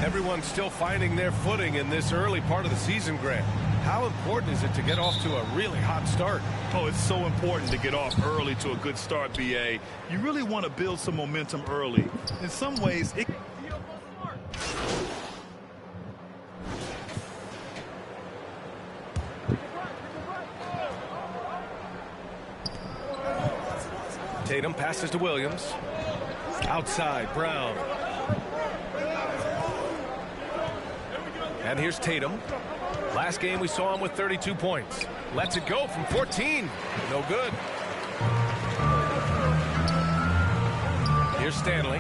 Everyone's still finding their footing in this early part of the season, Grant. How important is it to get off to a really hot start? Oh, it's so important to get off early to a good start, BA. You really want to build some momentum early. In some ways, it... Tatum passes to Williams. Outside, Brown. And here's Tatum. Last game we saw him with 32 points. Lets it go from 14. No good. Here's StAnLeY.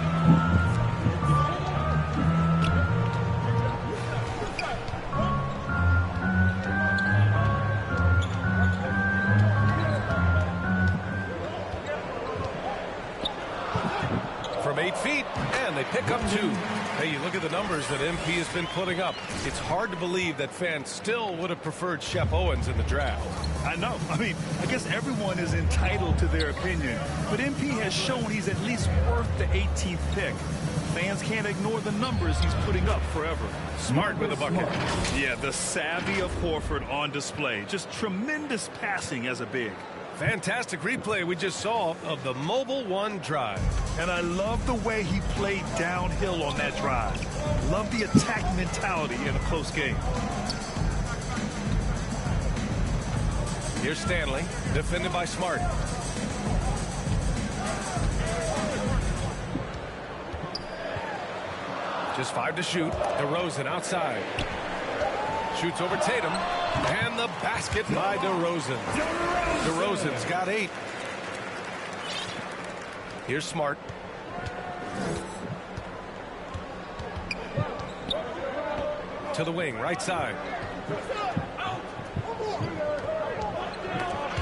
From 8 feet, and they pick up 2. Hey, you look at the numbers that MP has been putting up. It's hard to believe that fans still would have preferred Shep Owens in the draft. I know. I mean, I guess everyone is entitled to their opinion. But MP has shown he's at least worth the 18th pick. Fans can't ignore the numbers he's putting up forever. Smart with a bucket. Yeah, the savvy of Horford on display. Just tremendous passing as a big. Fantastic replay we just saw of the Mobile One drive. And I love the way he played downhill on that drive. Love the attack mentality in a close game. Here's StAnLeY, defended by Smart. Just 5 to shoot. DeRozan outside. Shoots over Tatum. And the basket by DeRozan. DeRozan's got 8. Here's Smart. To the wing, right side.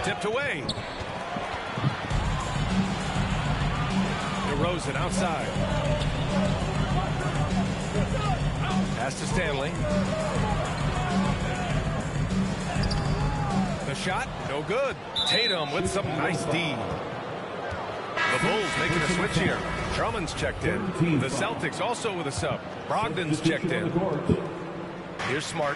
Tipped away. DeRozan outside. Pass to StAnLeY. The shot, no good. Tatum with some nice D. The Bulls making a switch here. Drummond's checked in. The Celtics also with a sub. BrAnDon's checked in. Here's Smart.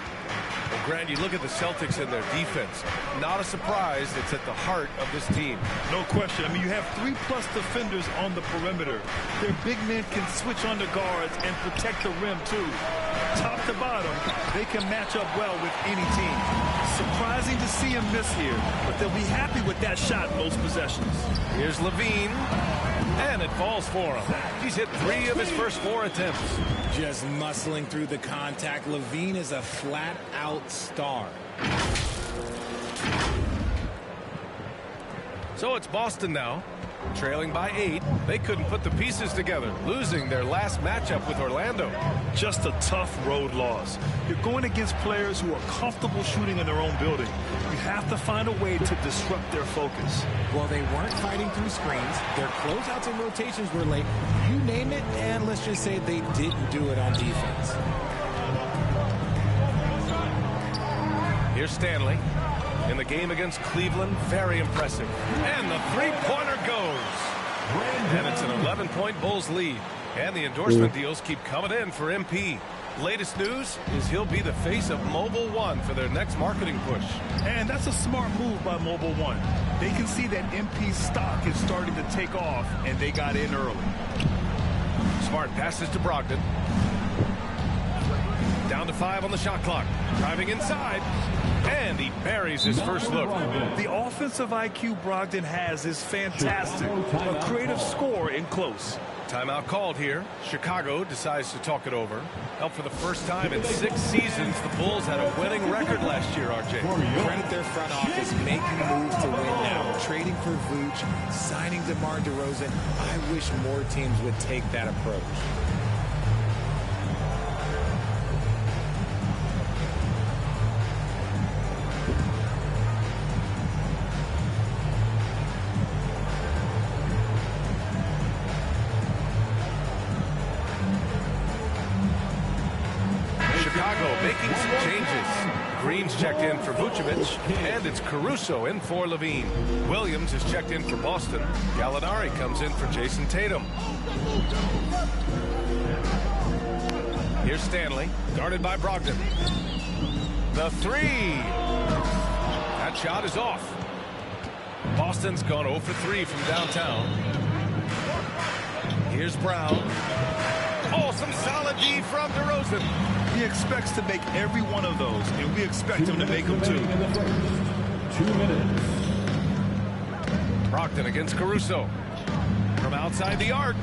Well, Grant, you look at the Celtics and their defense. Not a surprise. It's at the heart of this team. No question. I mean, you have 3+ defenders on the perimeter. Their big men can switch under guards and protect the rim, too. Top to bottom, they can match up well with any team. Surprising to see him miss here, but they'll be happy with that shot most possessions. Here's LaVine, and it falls for him. He's hit 3 of his first 4 attempts. Just muscling through the contact. LaVine is a flat-out star. So it's Boston now, trailing by 8. They couldn't put the pieces together, losing their last matchup with Orlando. Just a tough road loss. You're going against players who are comfortable shooting in their own building. You have to find a way to disrupt their focus. Well, they weren't fighting through screens. Their closeouts and rotations were late. You name it, and let's just say they didn't do it on defense. Here's StAnLeY. In the game against Cleveland, very impressive. And the three-pointer goes. And it's an 11-point Bulls lead. And the endorsement deals keep coming in for MP. Latest news is he'll be the face of Mobile One for their next marketing push. And that's a smart move by Mobile One. They can see that MP's stock is starting to take off, and they got in early. Smart passes to BrAnDoN. Down to 5 on the shot clock. Driving inside. And he buries his first look. The offensive IQ BrAnDoN has is fantastic. A creative score in close. Timeout called here. Chicago decides to talk it over. Help for the first time in 6 seasons, the Bulls had a winning record last year, RJ. Credit their front office making moves to win now. Trading for Vooch, signing DeMar DeRozan. I wish more teams would take that approach. Making some changes. Green's checked in for Vucevic, and it's Caruso in for LaVine. Williams is checked in for Boston. Gallinari comes in for Jason Tatum. Here's StAnLeY, guarded by BrAnDoN. The three. That shot is off. Boston's gone 0 for 3 from downtown. Here's Brown. Oh, some solid D from DeRozan. He expects to make every one of those, and we expect him to make them too. 2 minutes. BrAnDoN against Caruso. From outside the arc.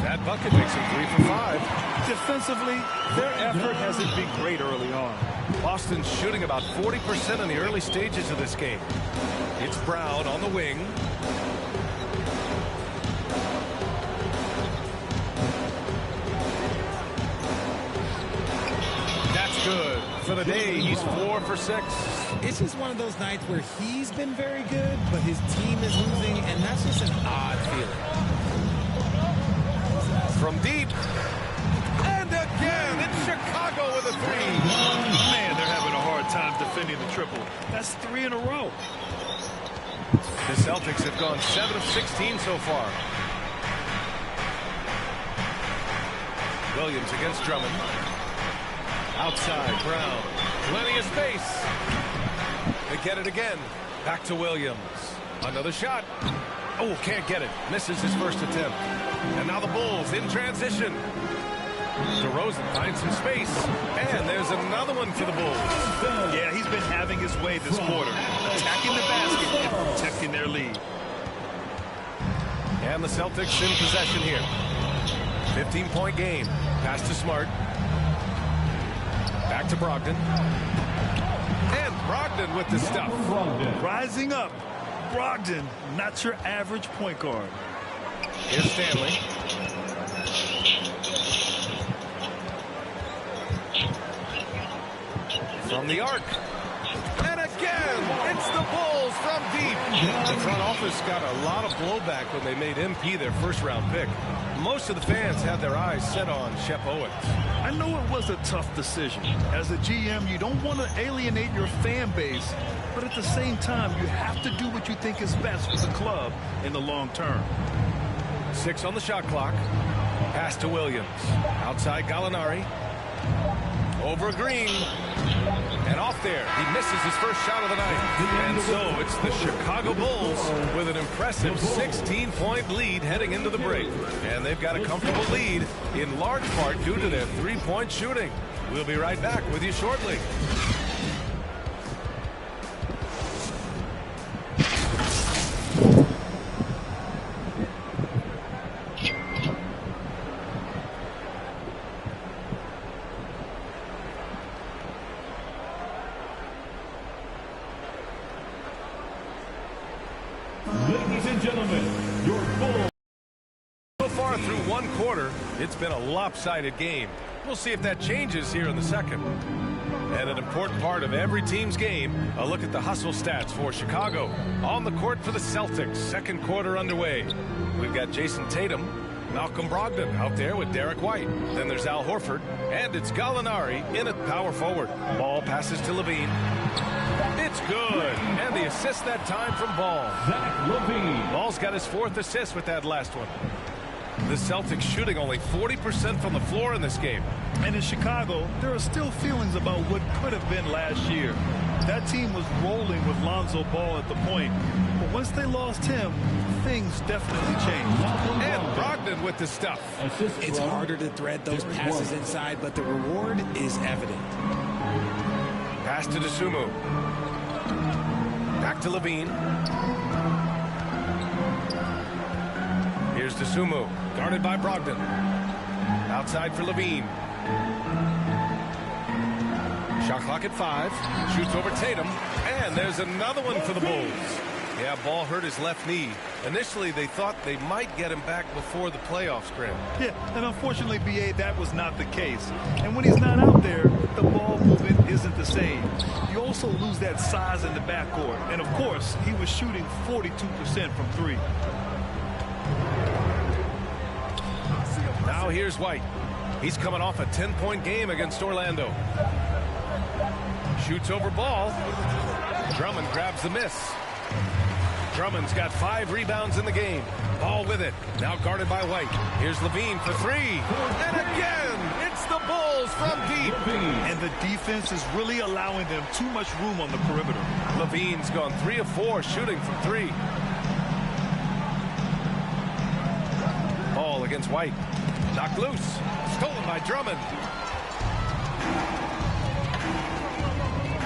That bucket makes him 3 for 5. Defensively, their effort hasn't been great early on. Boston's shooting about 40% in the early stages of this game. It's Brown on the wing. That's good. For the day, he's 4 for 6. It's just one of those nights where he's been very good, but his team is losing, and that's just an odd feeling. From deep. And again, it's Chicago with a 3. Man, they're having a hard time defending the triple. That's 3 in a row. The Celtics have gone 7 of 16 so far. Williams against Drummond. Outside, Brown. Plenty of space. They get it again. Back to Williams. Another shot. Oh, can't get it. Misses his first attempt. And now the Bulls in transition. DeRozan finds some space. And there's another one for the Bulls. Yeah, he's been having his way this quarter. Attacking the basket and protecting their lead. And the Celtics in possession here. 15-point game. Pass to Smart. Back to BrAnDoN. And BrAnDoN with the stuff. Rising up. BrAnDoN, not your average point guard. Here's StAnLeY. From the arc. And again, it's the Bulls from deep. The front office got a lot of blowback when they made MP their first-round pick. Most of the fans had their eyes set on Shep Owens. I know it was a tough decision. As a GM, you don't want to alienate your fan base, but at the same time, you have to do what you think is best for the club in the long term. 6 on the shot clock. Pass to Williams. Outside Gallinari. Over Green. And off there. He misses his first shot of the night. And so it's the Chicago Bulls with an impressive 16-point lead heading into the break. And they've got a comfortable lead in large part due to their three-point shooting. We'll be right back with you shortly. Ladies and gentlemen, your Bulls. So far through one quarter, it's been a lopsided game. We'll see if that changes here in the second. And an important part of every team's game, a look at the hustle stats for Chicago. On the court for the Celtics, second quarter underway. We've got Jason Tatum, Malcolm Brogdon out there with Derek White. Then there's Al Horford, and it's Gallinari in at power forward. Ball passes to Levine. It's good. And the assist that time from Ball. Zach LaVine. Ball's got his 4th assist with that last one. The Celtics shooting only 40% from the floor in this game. And in Chicago, there are still feelings about what could have been last year. That team was rolling with Lonzo Ball at the point. But once they lost him, things definitely changed. And Brogdon with the stuff. It's harder to thread those passes inside, but the reward is evident. Pass to DeSumo. Back to Levine. Here's DeSumo, guarded by Brogdon. Outside for Levine. Shot clock at 5. Shoots over Tatum. And there's another one for the Bulls. Yeah, Ball hurt his left knee. Initially, they thought they might get him back before the playoff scrim. Yeah, and unfortunately, B.A., that was not the case. And when he's not out there, the ball movement isn't the same. You also lose that size in the backcourt. And, of course, he was shooting 42% from 3. Now here's White. He's coming off a 10-point game against Orlando. Shoots over Ball. Drummond grabs the miss. Drummond's got 5 rebounds in the game. Ball with it. Now guarded by White. Here's Levine for 3. And again, it's the Bulls from deep. And the defense is really allowing them too much room on the perimeter. Levine's gone 3 of 4 shooting from 3. Ball against White. Knocked loose. Stolen by Drummond.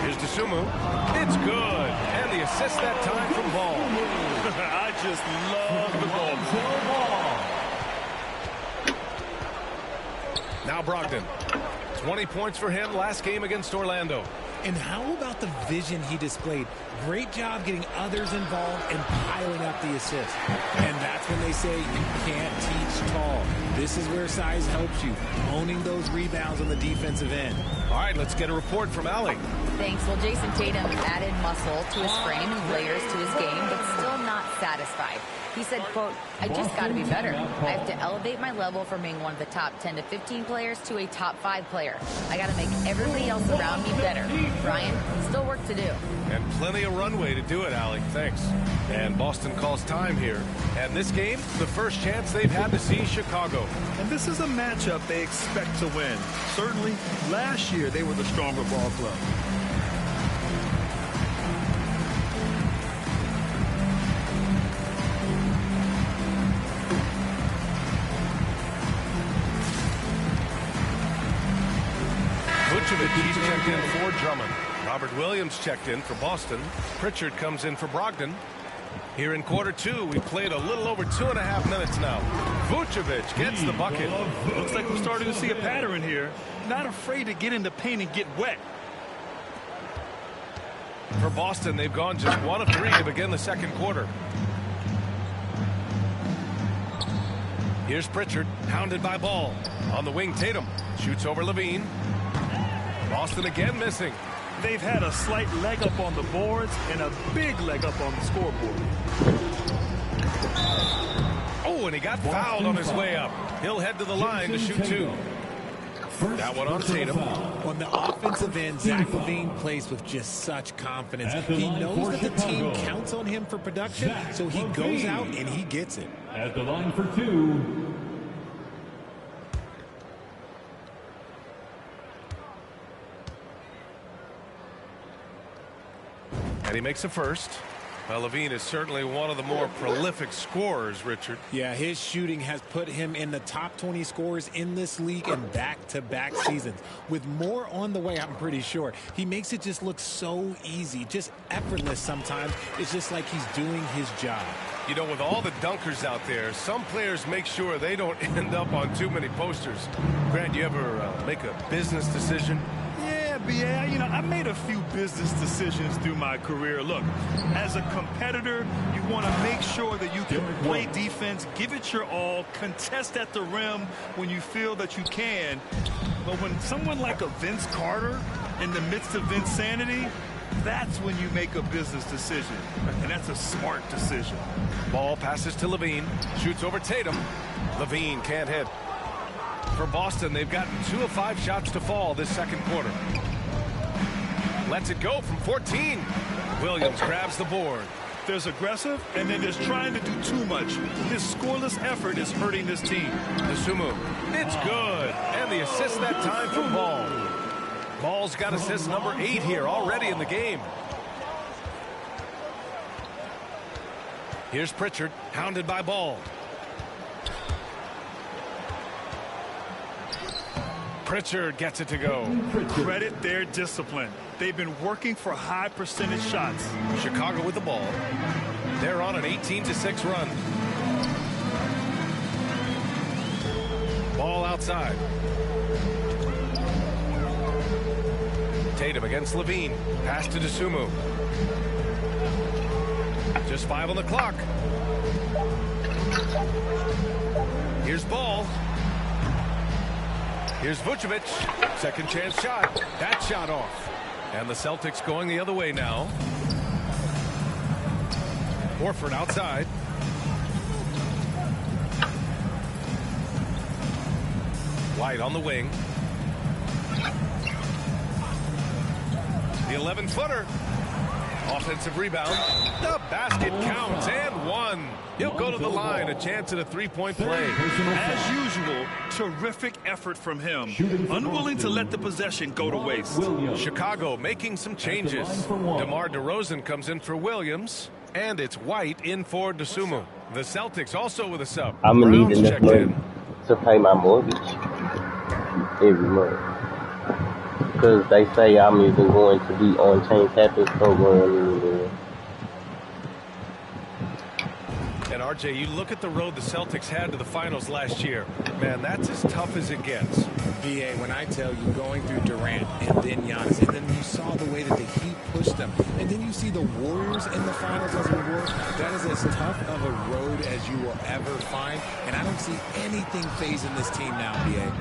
Here's Dosunmu. It's good. And the assist that time from Ball. I just love the ball. Now Brogdon. 20 points for him last game against Orlando. And how about the vision he displayed? Great job getting others involved and piling up the assist. And that's when they say you can't teach tall. This is where size helps you, owning those rebounds on the defensive end. All right, let's get a report from Allie. Thanks. Well, Jason Tatum added muscle to his frame and layers to his game, but still not satisfied. He said, quote, I just got to be better. I have to elevate my level from being one of the top 10 to 15 players to a top 5 player. I got to make everybody else around me better. Brian, still work to do. And plenty of runway to do it, Allie. Thanks. And Boston calls time here. And this game, the first chance they've had to see Chicago. And this is a matchup they expect to win. Certainly, last year they were the stronger ball club. He's checked in for Drummond. Robert Williams checked in for Boston. Pritchard comes in for Brogdon. Here in quarter 2, we played a little over 2.5 minutes now. Vucevic gets the bucket. Looks like we're starting to see a pattern here. Not afraid to get in the paint and get wet. For Boston, they've gone just 1 of 3 to begin the second quarter. Here's Pritchard, hounded by Ball. On the wing, Tatum shoots over Levine. Boston again missing. They've had a slight leg up on the boards and a big leg up on the scoreboard. Oh, and he got fouled on his way up. He'll head to the line to shoot 2. That one on Tatum. On the offensive end, Zach LaVine plays with just such confidence. He knows that the team counts on him for production, so he goes out and he gets it. At the line for 2. And he makes a first. Well, Levine is certainly one of the more prolific scorers, Richard. Yeah, his shooting has put him in the top 20 scorers in this league in back-to-back seasons. With more on the way, I'm pretty sure. He makes it just look so easy, just effortless sometimes. It's just like he's doing his job. You know, with all the dunkers out there, some players make sure they don't end up on too many posters. Grant, you ever make a business decision? Yeah, you know, I made a few business decisions through my career. Look, as a competitor, you want to make sure that you can play defense, give it your all, contest at the rim when you feel that you can. But when someone like a Vince Carter in the midst of Vinsanity, that's when you make a business decision. And that's a smart decision. Ball passes to Levine, shoots over Tatum. Levine can't hit. For Boston, they've gotten 2 of 5 shots to fall this second quarter. Lets it go from 14. Williams grabs the board. There's aggressive, and then there's trying to do too much. His scoreless effort is hurting this team. Dosunmu. It's good. And the assist that time from Ball. Ball's got assist number 8 here already in the game. Here's Pritchard, hounded by Ball. Pritchard gets it to go. Credit their discipline. They've been working for high percentage shots. Chicago with the ball. They're on an 18-6 run. Ball outside. Tatum against Levine. Pass to Dosunmu. Just 5 on the clock. Here's Ball. Here's Vucevic. Second chance shot. That shot off. And the Celtics going the other way now. Horford outside. White on the wing. The 11-footer. Offensive rebound. The basket counts and one. He'll go to the line. A chance at a three-point play. As usual, terrific effort from him. Unwilling to let the possession go to waste. Chicago making some changes. DeMar DeRozan comes in for Williams. And it's White in for DeSumo. The Celtics also with a sub. I'm going to need Brown's enough checked money in. to pay my mortgage every month. Because they say I'm even going to be on Chain Tapping program. And RJ, you look at the road the Celtics had to the finals last year. Man, that's as tough as it gets. BA, when I tell you going through Durant and then Giannis, and then you saw the way that the Heat pushed them, and then you see the Warriors in the finals as a reward, that is as tough of a road as you will ever find. And I don't see anything phasing this team now, BA.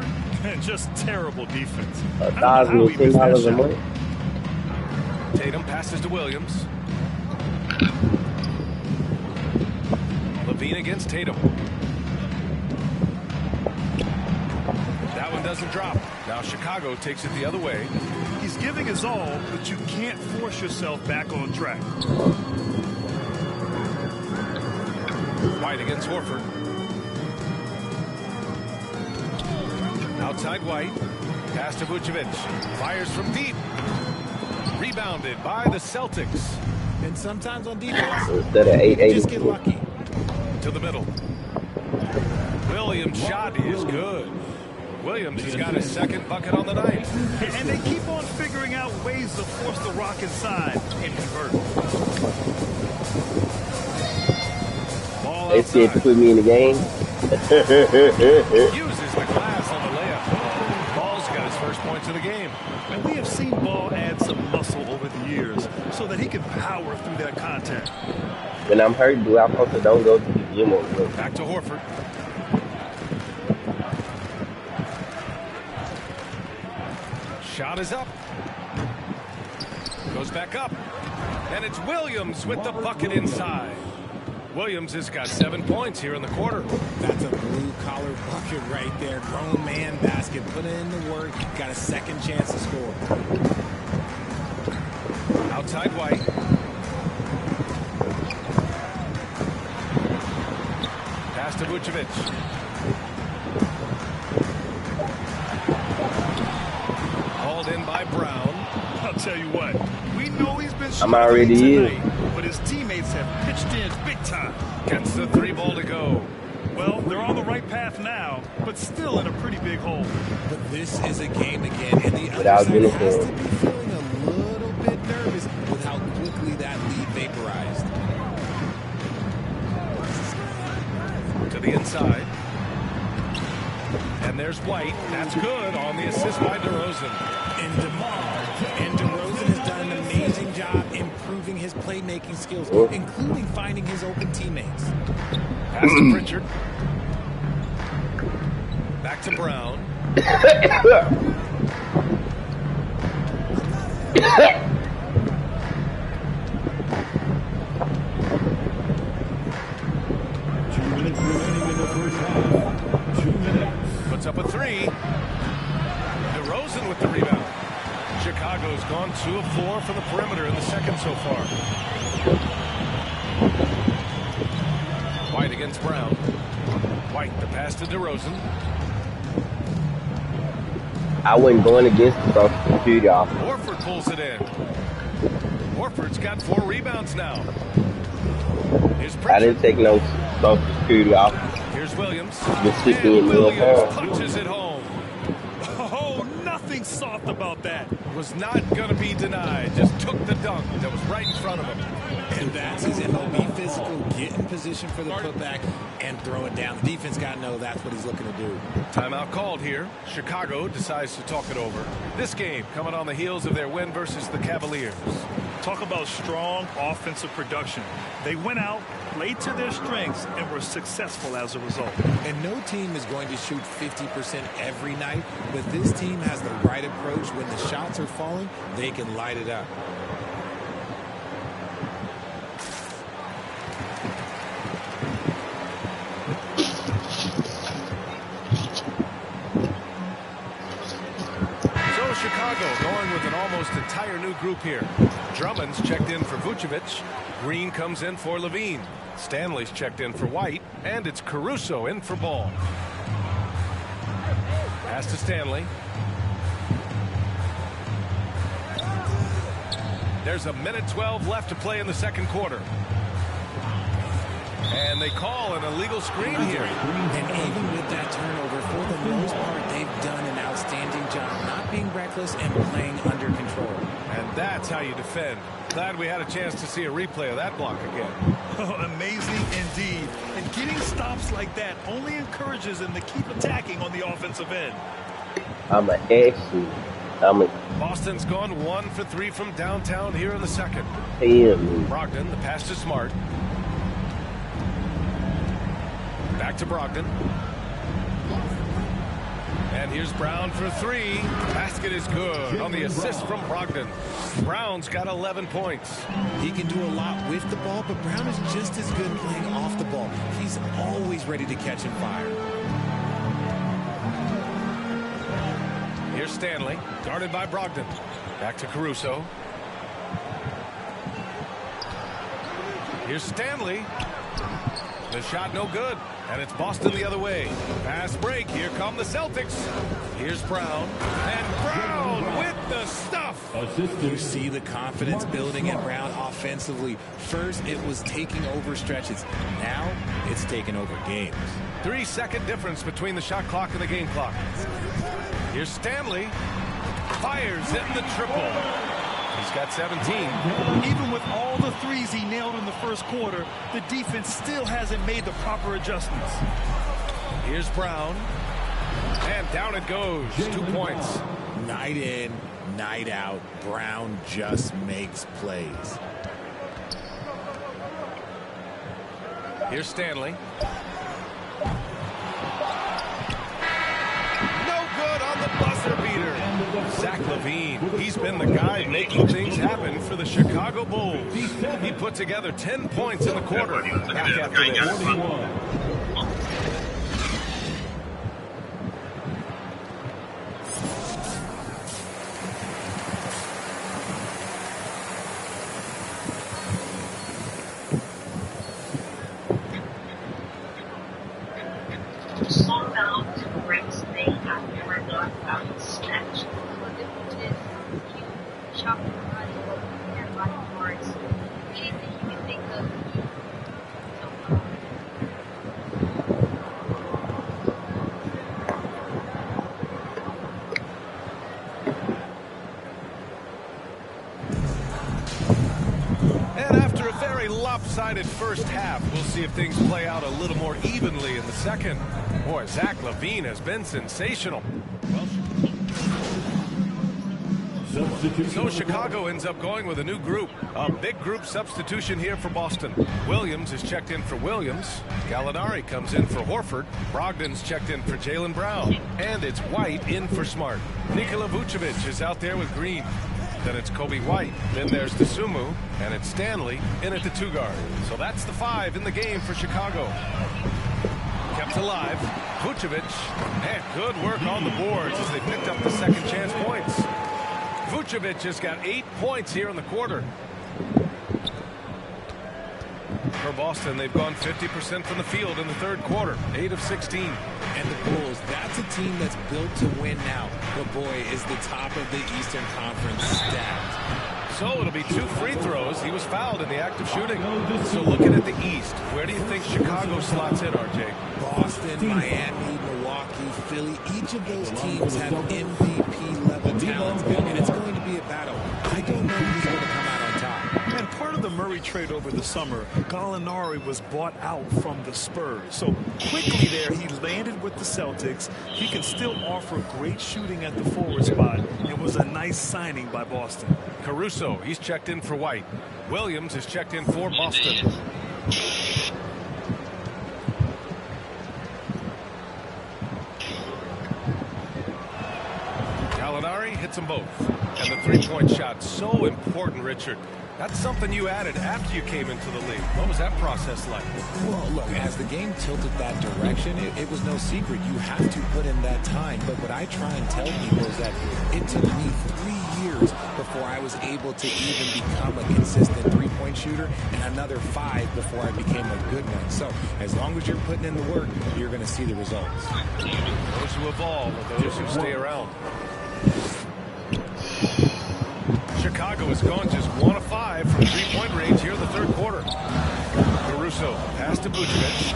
Just terrible defense. $1,010 a month. Tatum passes to Williams. Levine against Tatum. That one doesn't drop. Now Chicago takes it the other way. He's giving his all, but you can't force yourself back on track. White against Horford. Outside White. Pass to Vucevic. Fires from deep. Rebounded by the Celtics. And sometimes on defense, Instead of you just get lucky. To the middle. Williams' shot is good. Williams has got his second bucket on the night. And they keep on figuring out ways to force the rock inside and convert. Ball They scared to outside. put me in the game. Uses the glass on the layup. Ball's got his first points of the game. And we have seen Ball add some muscle over the years so that he can power through that contact. When I'm hurt, do I supposed to don't go to the gym or what? Back to Horford. Shot is up. Goes back up. And it's Williams with the bucket inside. Williams has got 7 points here in the quarter. That's a blue-collar bucket right there. Grown man basket. Put in the work. Got a second chance to score. Outside White. Pass to Vucevic. Hauled in by Brown. I'll tell you what, we know he's been I'm already struggling in. tonight, but his teammates have pitched in big time. Gets the 3 ball to go. Well, they're on the right path now, but still in a pretty big hole. But this is a game again, and the other Without side has to uniform. be feeling a little bit nervous with how quickly that lead vaporized. To the inside. And there's White. That's good on the assist by DeRozan. And DeRozan has done an amazing job improving his playmaking skills, including finding his open teammates. Pass to Pritchard. Back to Brown. Puts up a 3. DeRozan with the rebound. Chicago's gone 2 of 4 from the perimeter in the second so far. White against Brown. White, the pass to DeRozan. I wasn't going against the Social Security office. Horford pulls it in. Horford's got 4 rebounds now. Here's I Pritchard. didn't take no Social Security office. Here's Williams. Just stick me in And the middle. Williams punches it home. Oh, nothing soft about that. Was not going to be denied. Just took the dunk that was right in front of him. And that's his MLB physical, get in position for the putback and throw it down. The defense got to know that's what he's looking to do. Timeout called here. Chicago decides to talk it over. This game coming on the heels of their win versus the Cavaliers. Talk about strong offensive production. They went out, played to their strengths, and were successful as a result. And no team is going to shoot 50% every night, but this team has the right approach. When the shots are falling, they can light it up. So Chicago going with an almost entire new group here. Drummond's checked in for Vucevic. Green comes in for Levine. StAnLey's checked in for White. And it's Caruso in for Ball. Pass to StAnLey. There's a minute 12 left to play in the second quarter. And they call an illegal screen here. And even with that turnover, for the most part, they've done an outstanding job not being reckless and playing under control. And that's how you defend. Glad we had a chance to see a replay of that block again. Oh, amazing indeed. And getting stops like that only encourages them to keep attacking on the offensive end. I'm an action. Boston's gone 1 for 3 from downtown here in the second. Brogdon, the pass to Smart. Back to Brogdon. And here's Brown for 3. Basket is good on the assist from Brogdon. Brown's got 11 points. He can do a lot with the ball, but Brown is just as good playing off the ball. He's always ready to catch and fire. Here's StAnLey, guarded by Brogdon. Back to Caruso. Here's StAnLey. The shot no good. And it's Boston the other way. Pass break. Here come the Celtics. Here's Brown. And Brown with the stuff. You see the confidence building in Brown offensively. First, it was taking over stretches. Now, it's taking over games. 3-second difference between the shot clock and the game clock. Here's StAnLey. Fires in the triple. He's got 17. Even with all the threes he nailed in the first quarter, the defense still hasn't made the proper adjustments. Here's Brown. And down it goes. 2 points. Night in, night out, Brown just makes plays. Here's StAnLey. Buzzer beater. Zach LaVine. He's been the guy making things happen for the Chicago Bulls. He put together 10 points in the quarter. Back after this. Lopsided first half. We'll see if things play out a little more evenly in the second. Boy, Zach LaVine has been sensational. So Chicago ends up going with a new group. A big group substitution here for Boston. Williams is checked in for Williams. Gallinari comes in for Horford. Brogdon's checked in for Jaylen Brown. And it's White in for Smart. Nikola Vucevic is out there with Green. Then it's Kobe White. Then there's Dosunmu. And it's StAnLey in at the 2 guard. So that's the 5 in the game for Chicago. Kept alive. Vucevic. And good work on the boards as they picked up the second chance points. Vucevic has got 8 points here in the quarter. For Boston, they've gone 50% from the field in the third quarter. 8 of 16. And the Bulls, that's a team that's built to win now. But boy, is the top of the Eastern Conference stacked. So it'll be 2 free throws. He was fouled in the act of shooting. So looking at the East, where do you think Chicago slots in, RJ? Boston, Miami, Milwaukee, Philly. Each of those teams have MVP-level talent, and it's going to be a battle. I don't know who's going to come out on top. And part of the Murray trade over the summer, Gallinari was bought out from the Spurs. So quickly there, he landed with the Celtics. He can still offer great shooting at the forward spot. It was a nice signing by Boston. Caruso, he's checked in for White. Williams is checked in for Boston. Gallinari hits them both. And the 3-point shot, so important, Richard. That's something you added after you came into the league. What was that process like? Well, look, as the game tilted that direction, it was no secret. You have to put in that time. But what I try and tell people is that it took me 3 years before I was able to even become a consistent three-point shooter, and another 5 before I became a good one. So as long as you're putting in the work, you're going to see the results. Those who evolve are those who stay around. Chicago has gone just 1 of 5 from three-point range here in the third quarter. Caruso pass to Vucevic.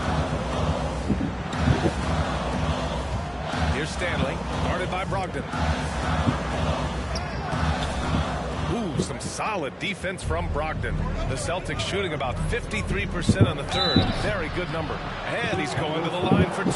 Here's StAnLeY, guarded by BrAnDoN. Ooh, some solid defense from BrAnDoN. The Celtics shooting about 53% on the third. A very good number. And he's going to the line for 2.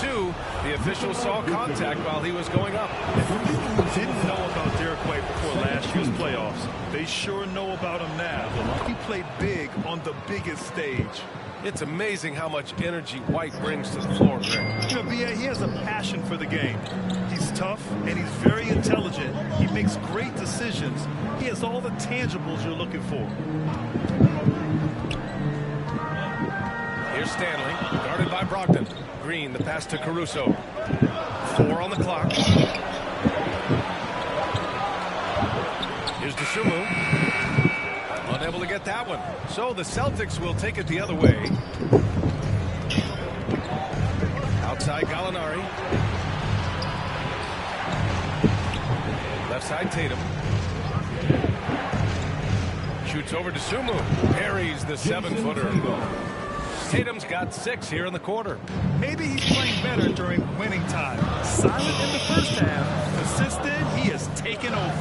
The official saw contact while he was going up. If people didn't know about Derek White before last year's playoffs, they sure know about him now. He played big on the biggest stage. It's amazing how much energy White brings to the floor, Greg. You know, B.A., he has a passion for the game. He's tough, and he's very intelligent. He makes great decisions. He has all the tangibles you're looking for. Here's StAnLeY, guarded by BrAnDoN. Green, the pass to Caruso. 4 on the clock. Here's Dosunmu. Unable to get that one. So the Celtics will take it the other way. Outside Gallinari. Left side Tatum. Shoots over to Dosunmu. Parries the 7-footer. Tatum's got 6 here in the quarter. Maybe he's playing better during winning time. Silent in the first half. Consistent, he has taken over.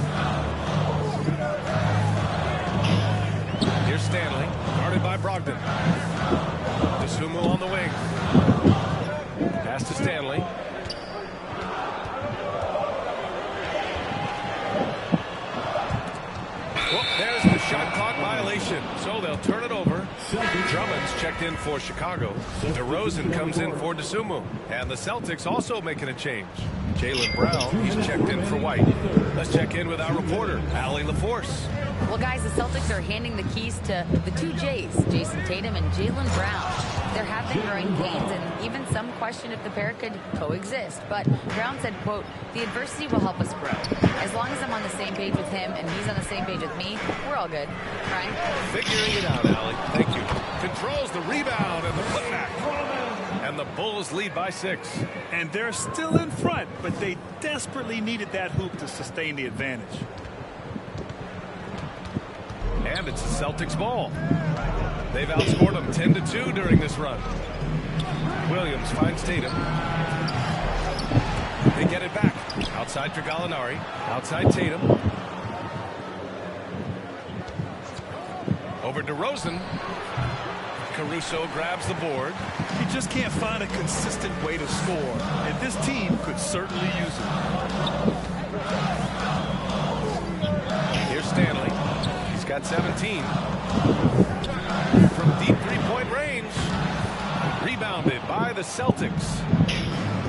Here's StAnLeY, guarded by BrAnDoN. Dosunmu on the wing. Pass to StAnLeY. Well, there's the shot clock violation. So they'll turn it over. Drummond's checked in for Chicago. DeRozan comes in for Dosunmu. And the Celtics also making a change. Jaylen Brown, he's checked in for White. Let's check in with our reporter, Allie LaForce. Well, guys, the Celtics are handing the keys to the 2 J's, Jason Tatum and Jaylen Brown. There have been growing pains, and even some question if the pair could coexist. But Brown said, quote, "The adversity will help us grow. As long as I'm on the same page with him and he's on the same page with me, we're all good." Ryan? Figuring it out, Allie. Thank you. Controls the rebound and the putback. And the Bulls lead by 6. And they're still in front, but they desperately needed that hoop to sustain the advantage. And it's the Celtics ball. They've outscored them 10-2 during this run. Williams finds Tatum. They get it back. Outside for Gallinari. Outside Tatum. Over to DeRozan. Caruso grabs the board. He just can't find a consistent way to score, and this team could certainly use it. Here's StAnLeY. He's got 17. From deep three-point range. Rebounded by the Celtics.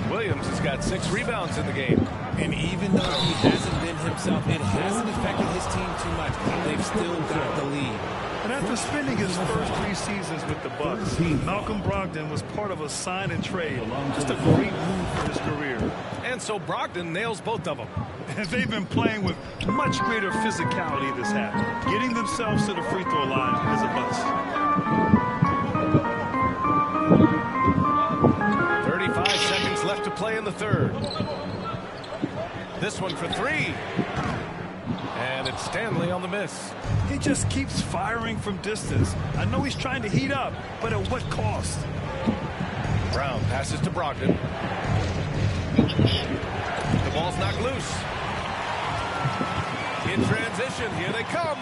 Williams has got 6 rebounds in the game. And even though he hasn't been himself, it hasn't affected his team too much. They've still got the lead. And after spending his first 3 seasons with the Bucks, Malcolm Brogdon was part of a sign and trade. Just a great move for his career. And so Brogdon nails both of them. And they've been playing with much greater physicality this half. Getting themselves to the free throw line is a must. 35 seconds left to play in the third. This one for 3. And it's StAnLeY on the miss. He just keeps firing from distance. I know he's trying to heat up, but at what cost? Brown passes to Brogdon. The ball's knocked loose. In transition, here they come.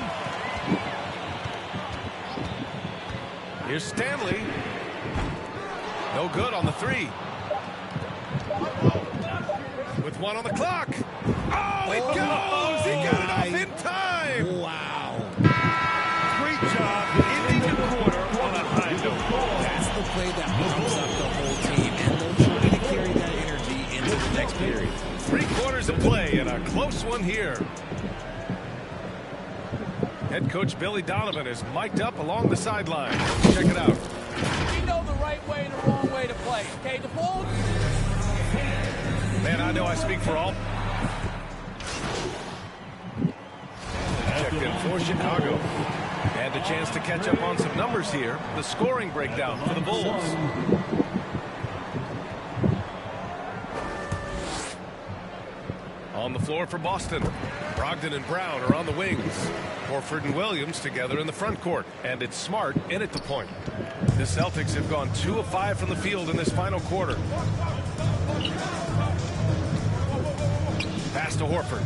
Here's StAnLeY. No good on the 3. With 1 on the clock. Oh, it goes! He got it off in time! Wow. Great job ending the quarter on a high note. That's the play that pumps up the whole team, and they'll try to carry that energy into the next period. 3 quarters of play and a close one here. Head coach Billy Donovan is mic'd up along the sideline. Let's check it out. We know the right way and the wrong way to play. Okay, the Bulls. Man, I know I speak for all. Checked in for Chicago. And a chance to catch up on some numbers here. The scoring breakdown for the Bulls. On the floor for Boston, Brogdon and Brown are on the wings. Horford and Williams together in the front court. And it's Smart in at the point. The Celtics have gone 2 of 5 from the field in this final quarter. Pass to Horford.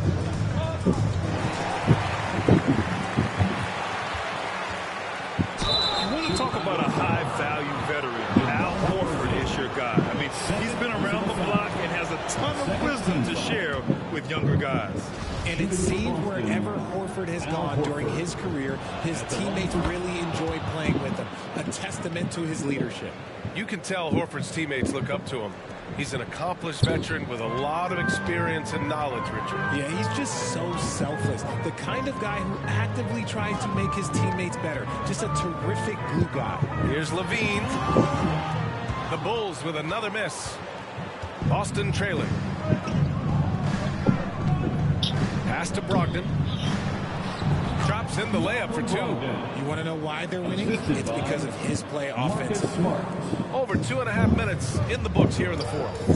You want to talk about a high-value veteran. Al Horford is your guy. I mean, he's been around the block and has a ton of wisdom to share with younger guys. And it seems wherever Horford has gone during his career, his teammates really enjoy playing with him. A testament to his leadership. You can tell Horford's teammates look up to him. He's an accomplished veteran with a lot of experience and knowledge, Richard. Yeah, he's just so selfless. The kind of guy who actively tries to make his teammates better. Just a terrific glue guy. Here's Levine. The Bulls with another miss. Boston trailing. Pass to Brogdon. Drops in the layup for 2. You want to know why they're winning? It's because of his play offensively. Over 2.5 minutes in the books here in the fourth.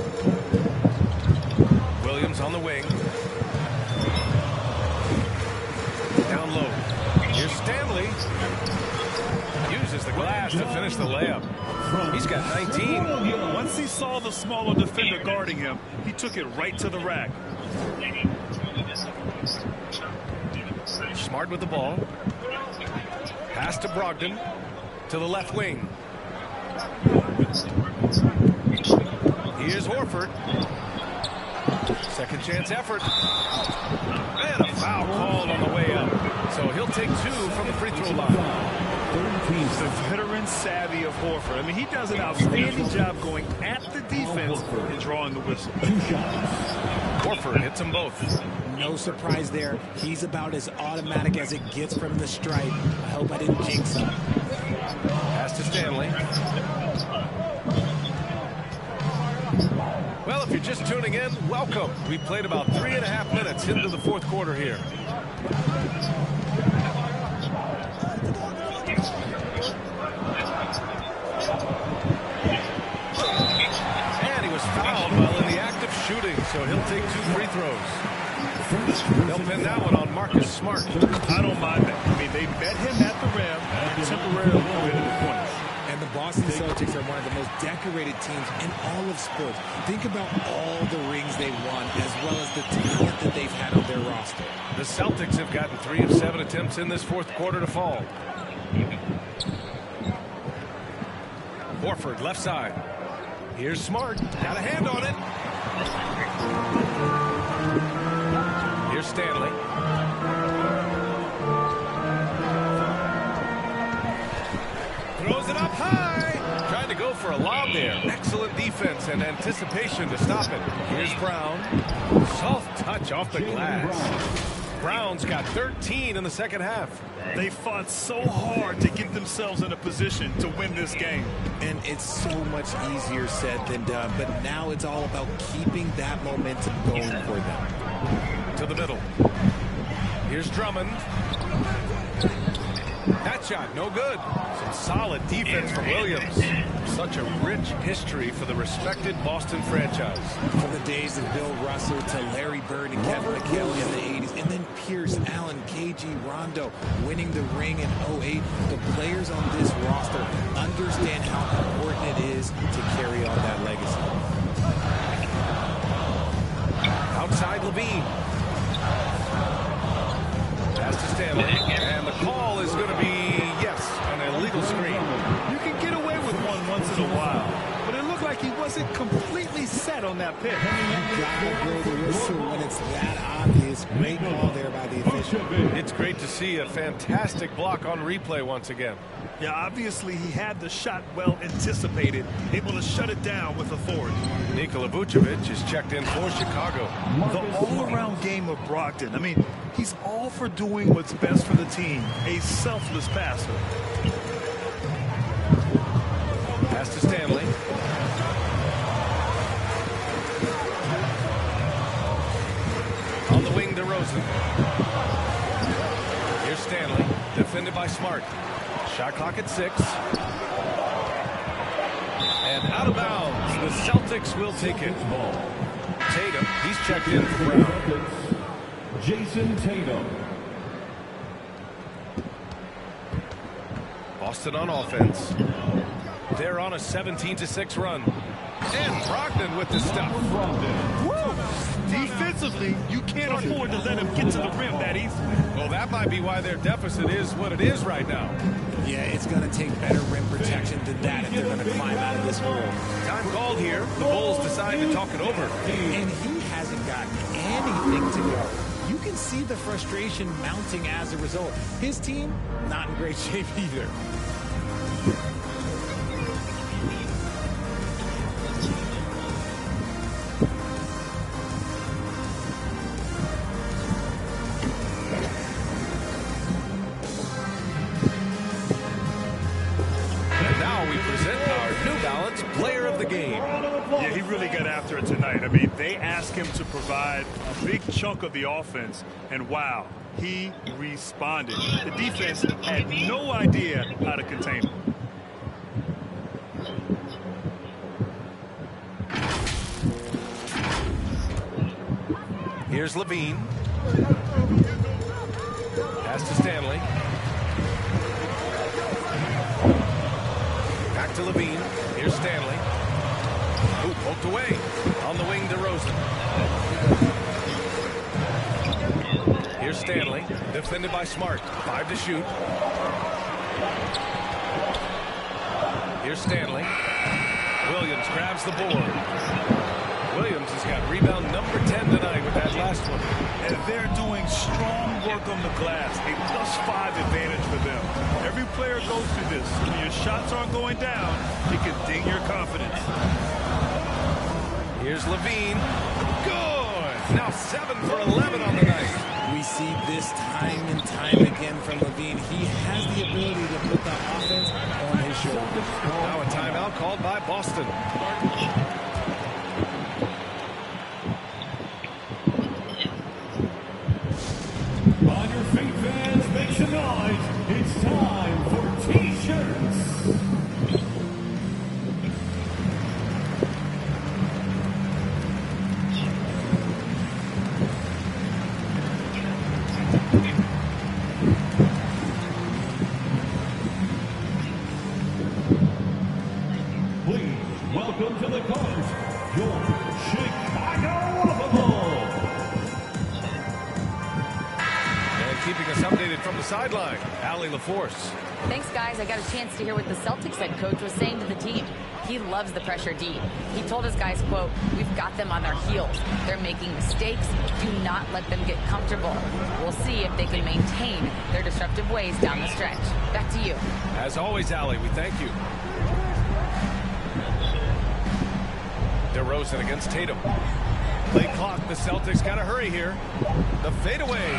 Williams on the wing. Down low. Here's StAnLeY. Uses the glass to finish the layup. He's got 19. Once he saw the smaller defender guarding him, he took it right to the rack. Smart with the ball. Pass to Brogdon. To the left wing. Here's Horford. Second chance effort. And a foul called on the way up. So he'll take 2 from the free throw line. The veteran savvy of Horford. I mean, he does an outstanding job going at the defense and drawing the whistle. Horford hits them both. No surprise there. He's about as automatic as it gets from the stripe. I hope I didn't jinx him. Pass to StAnLeY. Well, if you're just tuning in, welcome. We played about 3.5 minutes into the fourth quarter here. And he was fouled while in the act of shooting, so he'll take 2 free throws. They'll pin that one on Marcus Smart. I don't mind that. I mean, they met him at the rim and temporarily committed the points. And the Boston Celtics are one of the most decorated teams in all of sports. Think about all the rings they've won, as well as the talent that they've had on their roster. The Celtics have gotten 3 of 7 attempts in this fourth quarter to fall. Horford, left side. Here's Smart. Got a hand on it. Here's StAnLeY. Throws it up high. Trying to go for a lob there. Excellent defense and anticipation to stop it. Here's Brown. Soft touch off the glass. Brown's got 13 in the second half. They fought so hard to get themselves in a position to win this game. And it's so much easier said than done. But now it's all about keeping that momentum going for them. To the middle. Here's Drummond. That shot, no good. Some solid defense from Williams. Such a rich history for the respected Boston franchise. From the days of Bill Russell to Larry Bird and Kevin McHale in the 80s, and then Pierce, Allen, KG, Rondo winning the ring in 08. The players on this roster understand how important it is to carry on that legacy. Outside Levine. Pass to StAnLeY. And the call is going to be, yes, an illegal screen. You can get away with one once in a while, but it looked like he wasn't completely set bad on that pitch. You gotta blow the whistle when it's that obvious. Great call there by the official. It's great to see a fantastic block on replay once again. Yeah, obviously he had the shot well anticipated, able to shut it down with authority. Nikola Vucevic is checked in for Chicago. The all-around game of BrAnDoN. I mean, he's all for doing what's best for the team. A selfless passer. Pass to StAnLeY. On the wing, DeRozan. Here's StAnLeY, defended by Smart. Shot clock at 6. And out of bounds. The Celtics will take it. Tatum, he's checked in for Brown. Jason Tatum. Boston on offense. They're on a 17-6 run. And BrAnDoN with the stuff. Defensively, you can't afford to let him get to the rim that easily. Well, that might be why their deficit is what it is right now. Yeah, it's going to take better rim protection than that if they're going to climb out of this hole. Time called here. The Bulls decide to talk it over. And he hasn't got anything to go. You can see the frustration mounting as a result. His team, not in great shape either. Player of the game. Yeah, he really got after it tonight. I mean, they asked him to provide a big chunk of the offense, and wow, he responded. The defense had no idea how to contain him. Here's Levine. Pass to StAnLeY. Back to Levine. Here's StAnLeY. Ooh, poked away. On the wing, DeRozan. Here's StAnLeY. Defended by Smart. 5 to shoot. Here's StAnLeY. Williams grabs the board. Williams has got rebound number 10 tonight with that last one. And they're doing strong work on the glass. A +5 advantage for them. Every player goes through this. When your shots aren't going down, it can ding your confidence. Here's Levine. Good! Now 7 for 11 on the night. We see this time and time again from Levine. He has the ability to put the offense on his shoulders. Now a timeout called by Boston. It's time for T-shirts. Please welcome to the court, your Chicago Bulls. Keeping us updated from the sideline, Allie LaForce. Thanks, guys. I got a chance to hear what the Celtics head coach was saying to the team. He loves the pressure D. He told his guys, quote, "We've got them on their heels. They're making mistakes. Do not let them get comfortable. We'll see if they can maintain their disruptive ways down the stretch." Back to you. As always, Allie, we thank you. DeRozan against Tatum. Late clock, the Celtics got to hurry here. The fadeaway.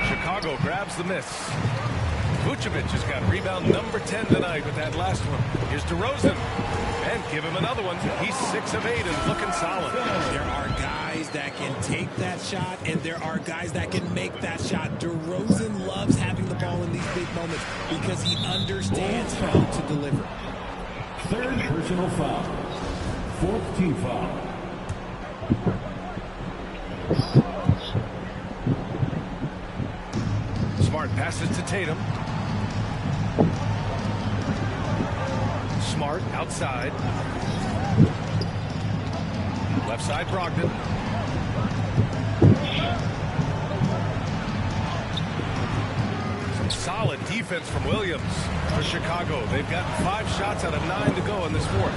Chicago grabs the miss. Vucevic has got rebound number 10 tonight with that last one. Here's DeRozan. And give him another one. He's 6 of 8 and looking solid. There are guys that can take that shot, and there are guys that can make that shot. DeRozan loves having the ball in these big moments because he understands how to deliver. Third personal foul. Fourth team foul. Smart passes to Tatum. Smart outside. Left side, BrAnDoN. Some solid defense from Williams for Chicago. They've got 5 shots out of 9 to go in this fourth.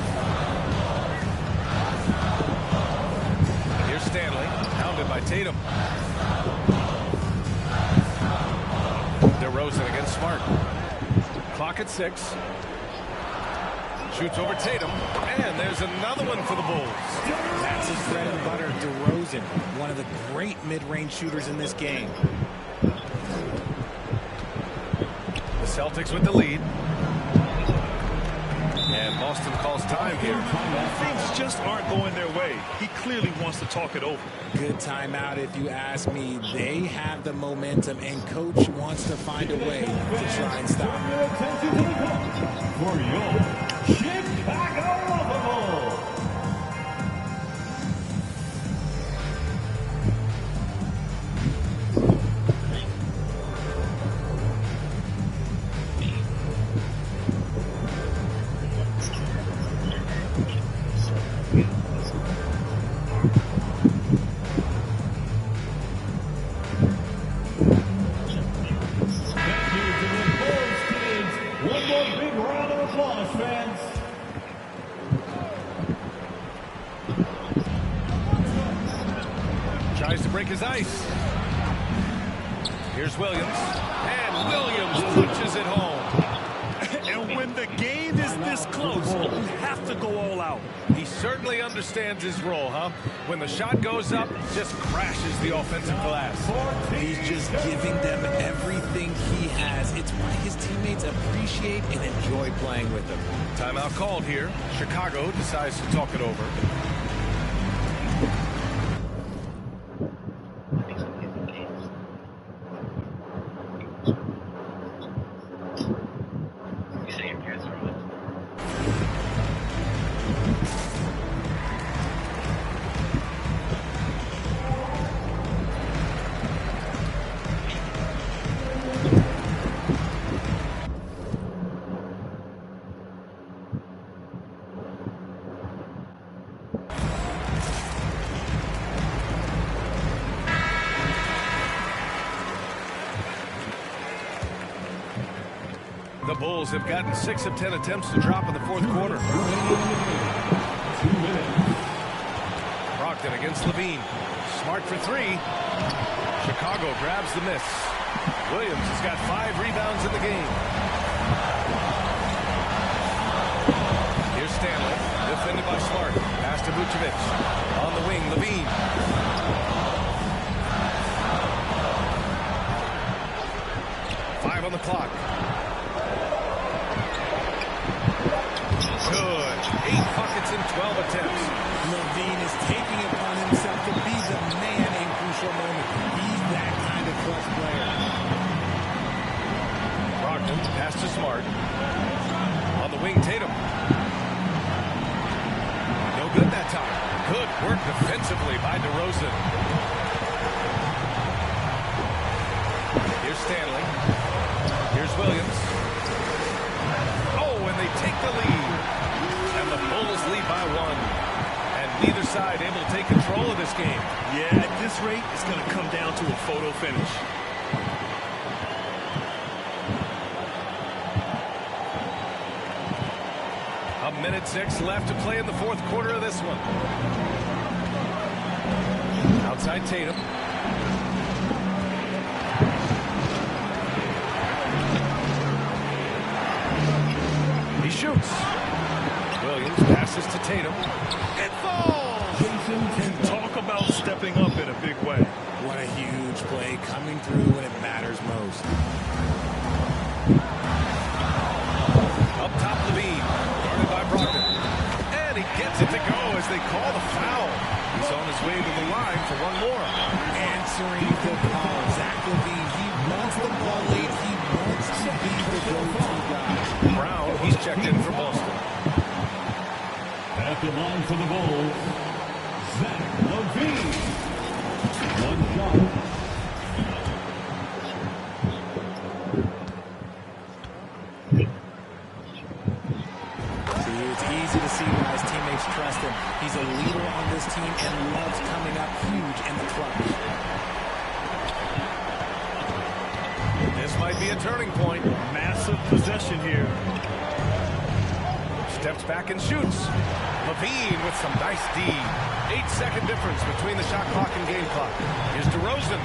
Tatum. DeRozan against Smart. Clock at 6. Shoots over Tatum. And there's another one for the Bulls. That's his bread and butter, DeRozan, one of the great mid-range shooters in this game. The Celtics with the lead. And Boston calls time here. Things just aren't going their way. He clearly wants to talk it over. Good timeout if you ask me. They have the momentum, and Coach wants to find a way to try and stop it. Attention to the court for your Chicago Bulls. Tries to break his ice. Here's Williams. And Williams punches it home. And when the game is this close, you have to go all out. He certainly understands his role, huh? When the shot goes up, just crashes the offensive glass. He's just giving them everything he has. It's why his teammates appreciate and enjoy playing with him. Timeout called here. Chicago decides to talk it over. The Bulls have gotten 6 of 10 attempts to drop in the fourth quarter. Brogdon against Levine. Smart for 3. Chicago grabs the miss. Williams has got 5 rebounds in the game. Here's StAnLeY, defended by Smart. Pass to Vucevic. On the wing, Levine. Five on the clock. Good. 8 buckets in 12 attempts. Levine is taking it upon himself to be the man in crucial moments. He's that kind of clutch player. Brogdon, pass to Smart. On the wing, Tatum. No good that time. Good work defensively by DeRozan. Here's StAnLeY. Here's Williams. Oh, and they take the lead. And the Bulls lead by 1. And neither side able to take control of this game. Yeah, at this rate, it's going to come down to a photo finish. A minute 6 left to play in the fourth quarter of this one. Outside Tatum. He shoots. Williams passes to Tatum. It falls! Talk about stepping up in a big way. What a huge play coming through when it matters most. Up top, Levine. Guarded by Brogdon. And he gets it to go as they call the foul. He's on his way to the line for one more. Answering the call. Zach Levine, he wants the ball late. He wants to be the go-to guy. Brown, he's checked in for Boston. At the line for the Bulls, Zach Levine. One shot. See, it's easy to see why his teammates trust him. He's a leader on this team and loves coming up huge in the clutch. This might be a turning point. Massive possession here. Steps back and shoots. Levine with some nice D. 8-second difference between the shot clock and game clock. Here's DeRozan.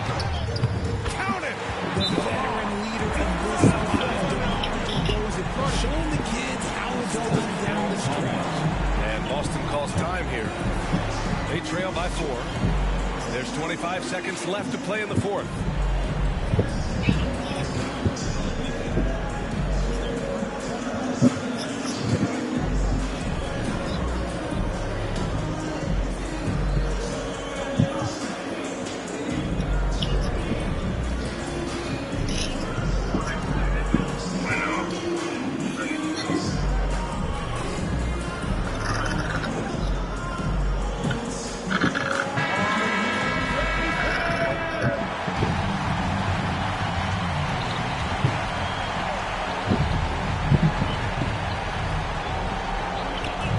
Count it! The veteran leader of this offense, DeRozan, showing the kids how it's done down the stretch. And Boston calls time here. They trail by 4. There's 25 seconds left to play in the fourth.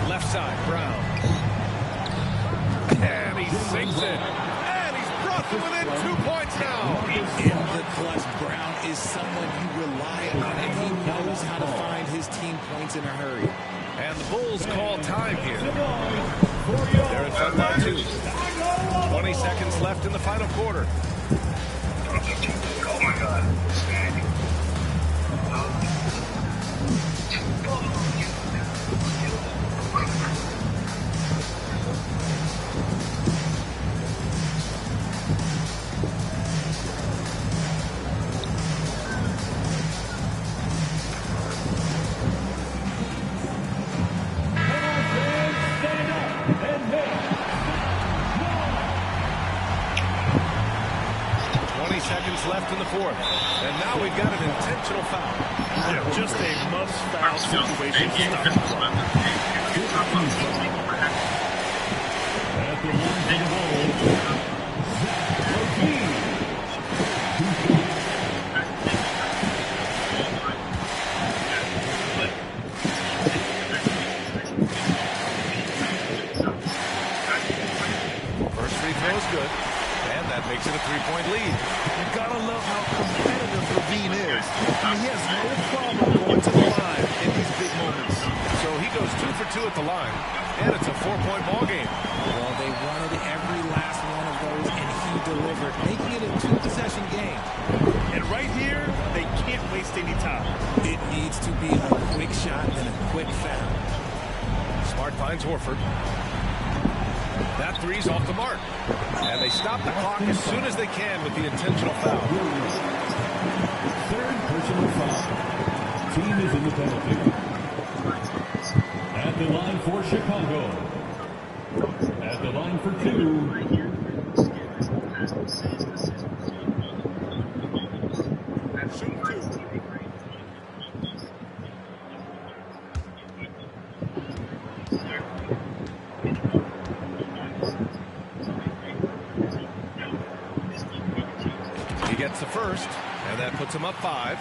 Left side, Brown. And he sinks it. And he's brought them within 2 points now. In the clutch, Brown is someone you rely on, and he knows how to find his team points in a hurry. And the Bulls call time here. They're in front by 2. 20 seconds left in the final quarter. Oh my God. Left in the fourth. And now we've got an intentional foul. Yeah, just a must-foul situation to stop the clock. At the line for the ball, First free throw is good. And that makes it a 3-point lead. You gotta love how competitive Levine is. He has no problem going to the line in these big moments. So he goes 2 for 2 at the line. And it's a 4-point ball game. Well, they wanted every last one of those, and he delivered, making it a 2-possession game. And right here, they can't waste any time. It needs to be a quick shot and a quick foul. Smart finds Horford. That three's off the mark. And they stop the clock as soon as they can with the intentional foul. third personal foul. Team is in the penalty. At the line for Chicago. At the line for 2. He gets the first, and that puts him up 5.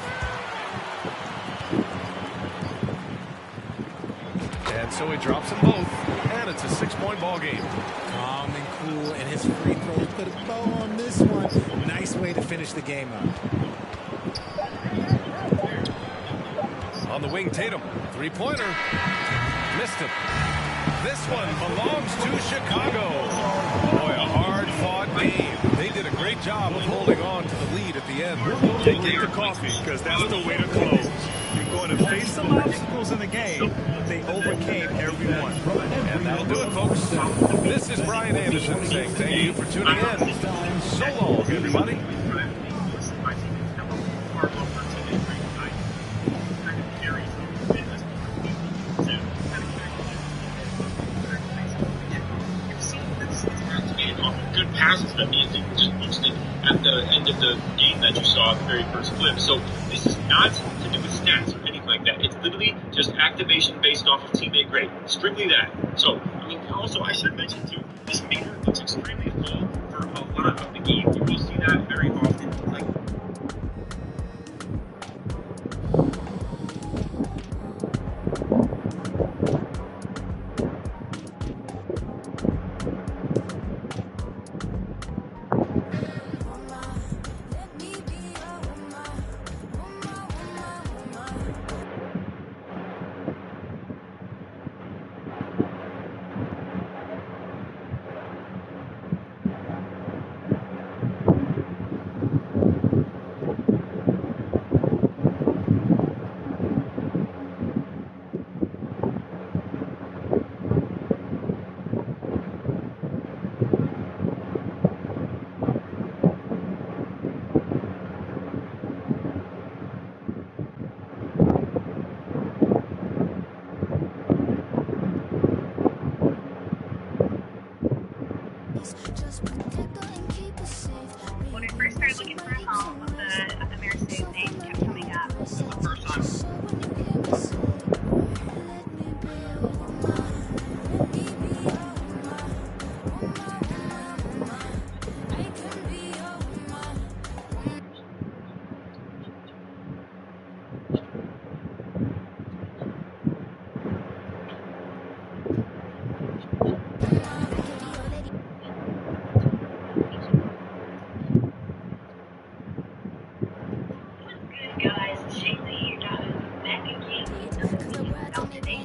And so he drops them both, and it's a 6-point ball game. Calm and cool, and his free throws put a bow on this one. Nice way to finish the game out. On the wing, Tatum. 3-pointer. Missed him. This one belongs to Chicago. Boy, a hard-fought game. They did a great job of holding on to the lead at the end. They get the coffee, because that's the way to close. You're going to face some obstacles in the game, but they overcame every one. And that'll do it, folks. This is Brian Anderson saying thank you for tuning in. So long, everybody. Good passes that means it just boosted at the end of the game that you saw at the very first clip. So this is not to do with stats or anything like that. It's literally just activation based off of teammate grade. Strictly that. So, I mean, also I should mention too, this meter looks extremely full for a lot of the game. You will see that very often. Like, When I first started looking for a home, the Mayor State name kept coming up for the first time. Guys, StANLeY here, back again with another video about today.